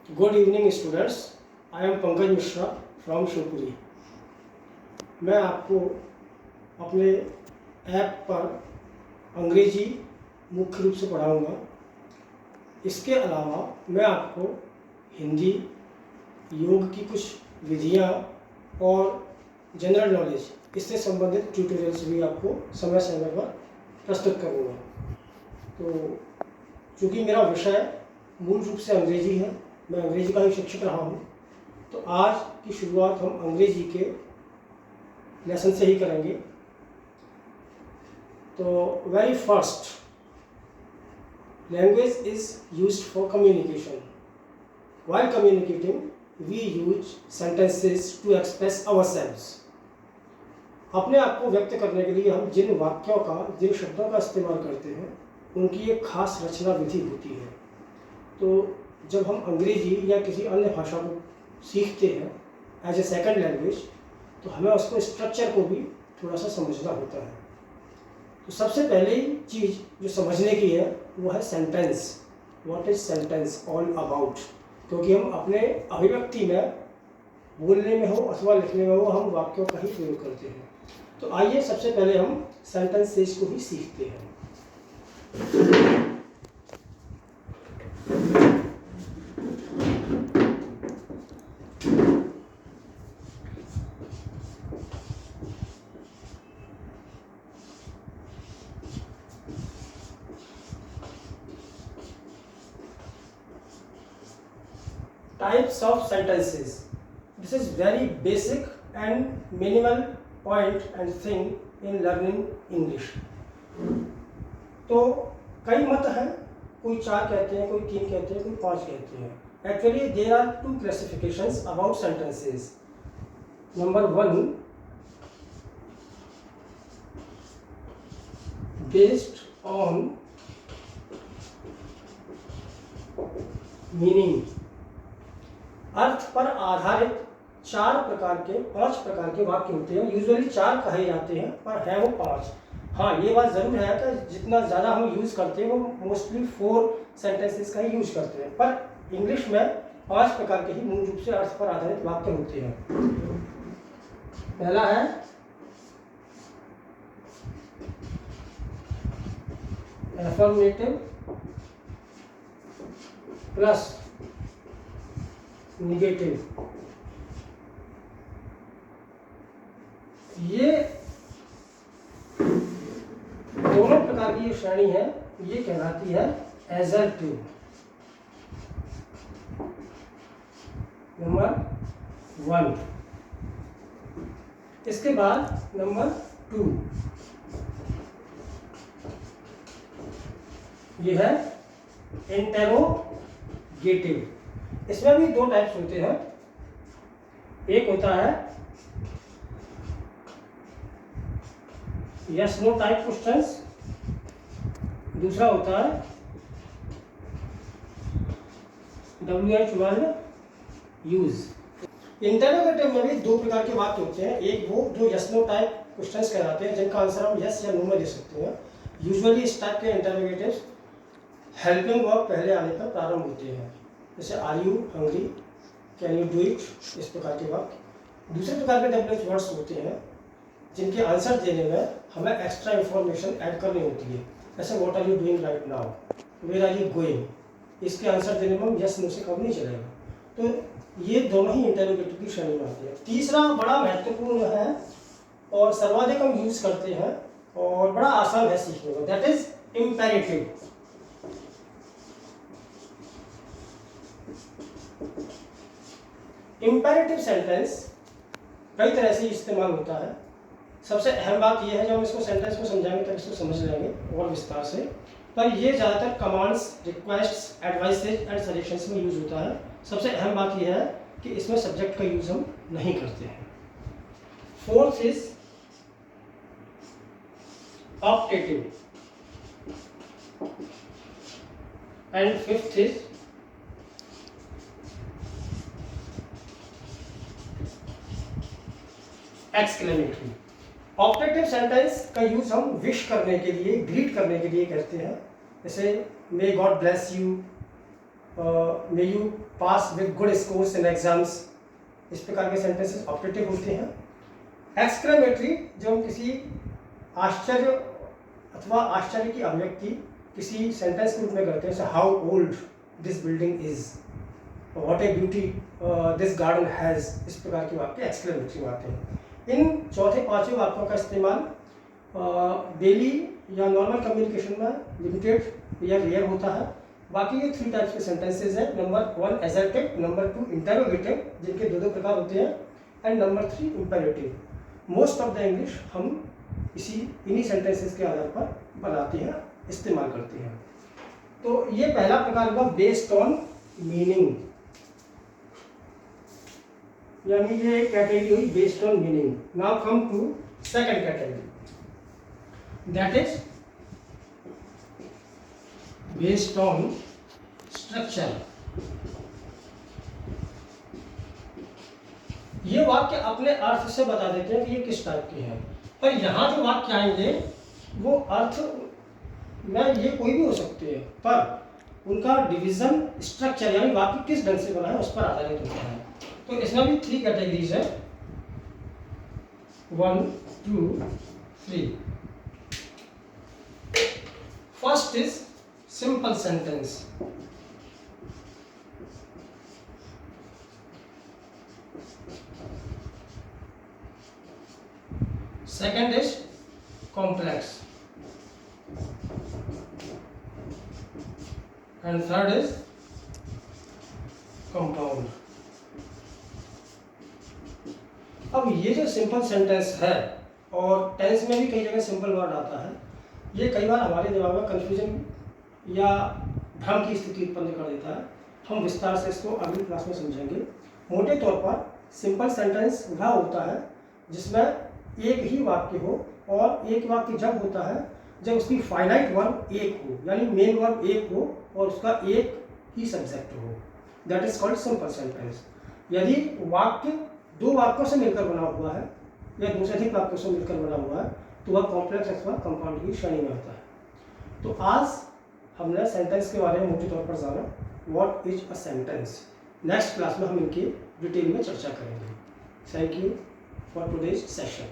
Good evening students, I am Pankaj Mishra from Shivpuri. मैं आपको अपने ऐप पर अंग्रेजी मुख्य रूप से पढ़ाऊँगा। इसके अलावा मैं आपको हिंदी, योग की कुछ विधियाँ और जनरल नॉलेज इससे संबंधित ट्यूटोरियल्स भी आपको समय समय पर प्रस्तुत करूँगा। तो चूँकि मेरा विषय मूल रूप से अंग्रेजी है, मैं अंग्रेजी का ही शिक्षक रहा हूँ, तो आज की शुरुआत हम अंग्रेजी के लेसन से ही करेंगे। तो very first, language is used for communication. While communicating we use sentences to express ourselves. अपने आप को व्यक्त करने के लिए हम जिन वाक्यों का, जिन शब्दों का इस्तेमाल करते हैं, उनकी एक खास रचना विधि होती है। तो जब हम अंग्रेजी या किसी अन्य भाषा को सीखते हैं एज ए सेकंड लैंग्वेज, तो हमें उसको स्ट्रक्चर को भी थोड़ा सा समझना होता है। तो सबसे पहली चीज़ जो समझने की है वो है sentence. What is sentence all about? क्योंकि हम अपने अभिव्यक्ति में, बोलने में हो अथवा लिखने में हो, हम वाक्यों का ही प्रयोग करते हैं। तो आइए सबसे पहले हम सेंटेंसेस को ही सीखते हैं। Types of sentences. This is very basic and minimal point and thing in learning English. तो कई मत हैं, कोई 4 कहते हैं, कोई 3 कहते हैं, कोई 5 कहते हैं। Actually there are 2 classifications about sentences. Number 1, based on meaning, अर्थ पर आधारित 5 प्रकार के वाक्य होते हैं। यूजुअली 4 कहे जाते हैं, पर है वो 5। हाँ, ये बात ज़रूर है कि जितना ज़्यादा हम यूज़ करते हैं वो मोस्टली 4 सेंटेंसेस का ही यूज़ करते हैं, पर इंग्लिश में 5 प्रकार के ही मूल रूप से अर्थ पर आधारित वाक्य होते हैं। पहला है एफर्मेटिव प्लस निगेटिव। ये दोनों प्रकार की श्रेणी है, ये कहलाती है एजर्टिव। नंबर 1। इसके बाद नंबर 2, ये है इंटेरोगेटिव। इसमें भी 2 टाइप्स होते हैं। एक होता है यस नो टाइप क्वेश्चंस, दूसरा होता है WH वर्ड यूज। इंटरोगेटिव में भी 2 प्रकार के वाक्य होते हैं। एक वो जो यस नो टाइप क्वेश्चंस कहलाते हैं, जिनका आंसर हम यस या नो में दे सकते हैं। यूजुअली इस टाइप के इंटरोगेटिव्स हेल्पिंग वर्ब पहले आने पर प्रारंभ होते हैं, जैसे are you hungry, can you do it, इस प्रकार के वाक्य। दूसरे प्रकार के WH वर्ड्स होते हैं जिनके आंसर देने में हमें एक्स्ट्रा इंफॉर्मेशन ऐड करनी होती है, जैसे what are you doing right now, where are you going. इसके आंसर देने में हम यस नो से कम नहीं चलेगा। तो ये दोनों ही इंटरोगेटिव की श्रेणी में आती है। तीसरा बड़ा महत्वपूर्ण है और सर्वाधिक हम यूज करते हैं और बड़ा आसान है सीखने में, that is imperative. Imperative sentence कई तरह से इस्तेमाल होता है। सबसे अहम बात यह है, जब हम इसको सेंटेंस को समझाएंगे तब इसको समझ लेंगे और विस्तार से, पर यह ज़्यादातर commands, requests, advices and suggestions में यूज होता है। सबसे अहम बात यह है कि इसमें सब्जेक्ट का यूज हम नहीं करते हैं। 4th is optative and 5th is exclamatory. Optative sentence का यूज हम विश करने के लिए, ग्रीट करने के लिए करते हैं, जैसे may God bless you, may you pass with good scores in exams, इस प्रकार के सेंटेंसेस ऑप्टेटिव होते हैं। एक्सक्लेमेटरी, जो हम किसी आश्चर्य अथवा आश्चर्य की अभिव्यक्ति किसी सेंटेंस के रूप में करते हैं, जैसे how old this building is, what A beauty this garden has, इस प्रकार के वाक्य एक्सक्लेमेटरी में आते हैं। इन चौथे पांचवें वाक्यों का इस्तेमाल डेली या नॉर्मल कम्युनिकेशन में लिमिटेड या रेयर होता है। बाकी ये 3 टाइप्स के सेंटेंसेज हैं। नंबर 1 एसर्टिव, नंबर 2 इंटरोगेटिव, जिनके दो प्रकार होते हैं, and number 3 imperative. Most of the English हम इन्हीं सेंटेंसेस के आधार पर बनाते हैं, इस्तेमाल करते हैं। तो ये पहला प्रकार हुआ बेस्ड ऑन मीनिंग, यानी ये एक कैटेगरी हुई based on meaning. Now come to second category, that is based on structure. ये वाक्य अपने अर्थ से बता देते हैं कि ये किस टाइप के हैं, पर यहाँ जो वाक्य आएंगे वो अर्थ में ये कोई भी हो सकते हैं, पर उनका डिवीजन स्ट्रक्चर यानी वाक्य किस ढंग से बना है उस पर आधारित होता है। तो इसमें भी 3 कैटेगरीज है, 1 2 3। First is simple sentence, second is complex, and third is compound. अब ये जो सिंपल सेंटेंस है, और टेंस में भी कई जगह सिंपल वर्ड आता है, ये कई बार हमारे दिमाग में कन्फ्यूजन या भ्रम की स्थिति उत्पन्न कर देता है। हम विस्तार से इसको अगली क्लास में समझेंगे। मोटे तौर पर सिंपल सेंटेंस वह होता है जिसमें एक ही वाक्य हो, और एक वाक्य जब होता है जब उसकी फाइनाइट वर्ब एक हो, यानी मेन वर्ब एक हो और उसका एक ही सब्जेक्ट हो, that is called simple sentence. यदि वाक्य 2 वाक्यों से मिलकर बना हुआ है या 2 से अधिक वाक्यों से मिलकर बना हुआ है तो वह कॉम्प्लेक्स अथवा कंपाउंड की श्रेणी में आता है। तो आज हमने सेंटेंस के बारे में मोटे तौर पर जाना, what is a sentence. Next class में हम इनकी डिटेल में चर्चा करेंगे। Thank you for today's session.